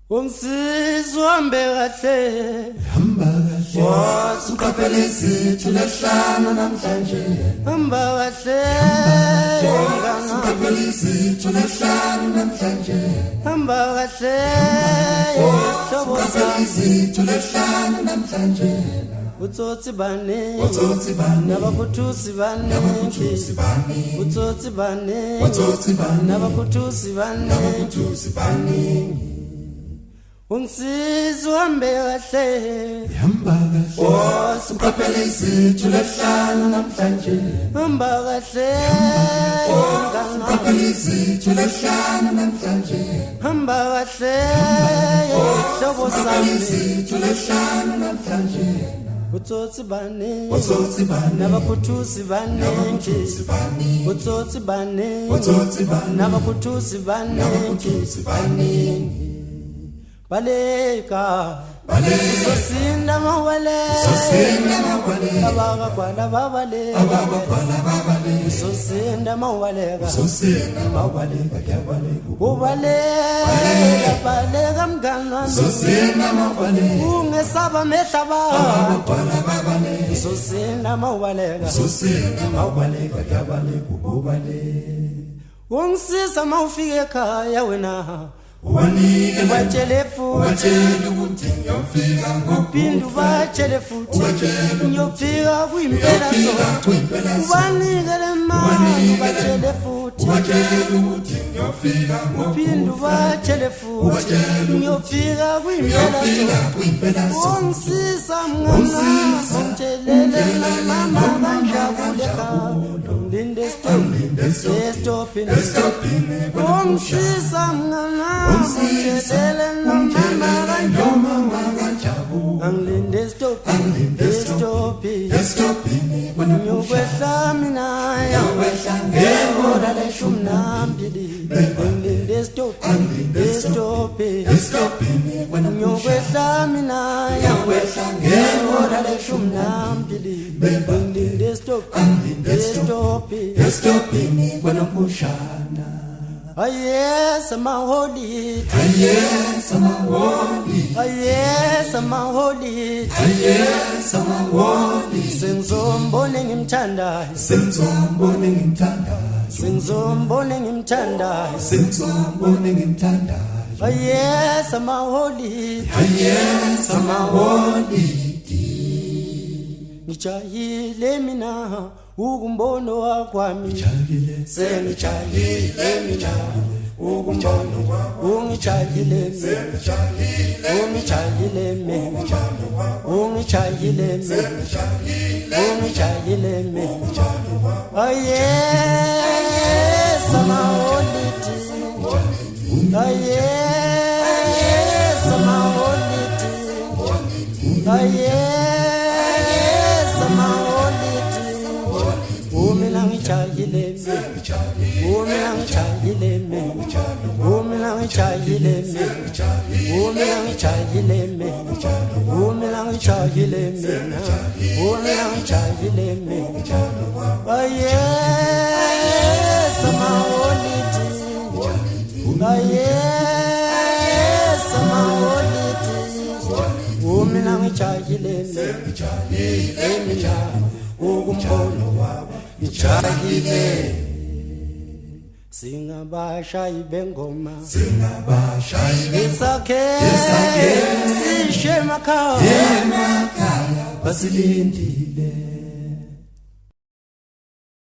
Ungisiza uhambe kahle hamba kahle wasuqaphele sithu lehlano namhlanje hamba kahle wasuqaphele sithu lehlano namhlanje hamba kahle wasuqaphele sithu lehlano namhlanje utsotsi bane nabakuthusi bane utsotsi bane nabakuthusi bane Ungisiza uhambe kahle hamba kahle wasuqaphele sithu lehlano namhlanje hamba kahle wasuqaphele sithu lehlano namhlanje hamba kahle hlobo sami sithu lehlano namhlanje utsotsi bane nabakuthusi bane utsotsi bane nabakuthusi bane Baleka sosinda mawale abagwala babale sosinda mawale ubale baleka mngana sosinda mawale ungesaba mehlaba sosinda mawale ungisiza mawufika ekhaya wena Wanike batshele futhi ukuthi ngiyofika ngophinda batshele futhi ngiyofika kuyimpela so ubanike le mali batshele futhi ukuthi ngiyofika ngophinda batshele futhi ngiyofika kuyimpela so ungisiza mngana ngomtshelele mama kanjabule ngilinde stop ungisiza mngana ngitshele nomama kanjabule angilinde stop ngiyokwehla mina ngehora leshumi nambili angilinde stop ngiyokwehla mina ngehora leshumi nambili angilinde stop kwanampushana Yes, I'm a holy. Yes, I'm a holy. Yes, I'm a holy. Yes, I'm a holy. Sinzombone ngimthanda. Sinzombone ngimthanda. Sinzombone ngimthanda. Sinzombone ngimthanda. Yes, I'm a holy. Yes, I'm a holy. Ngijahile mina ukumbono wakwami sengijahile mina ukumbono wakho ungijahile me yes ama holiti yes ama holiti yes ama holiti umina ngijahile me yes ama holiti yes ama holiti umina ngijahile mina ukumbono wabo ngijahile singabashayi bengoma isakhe sishe emakhaya basilindile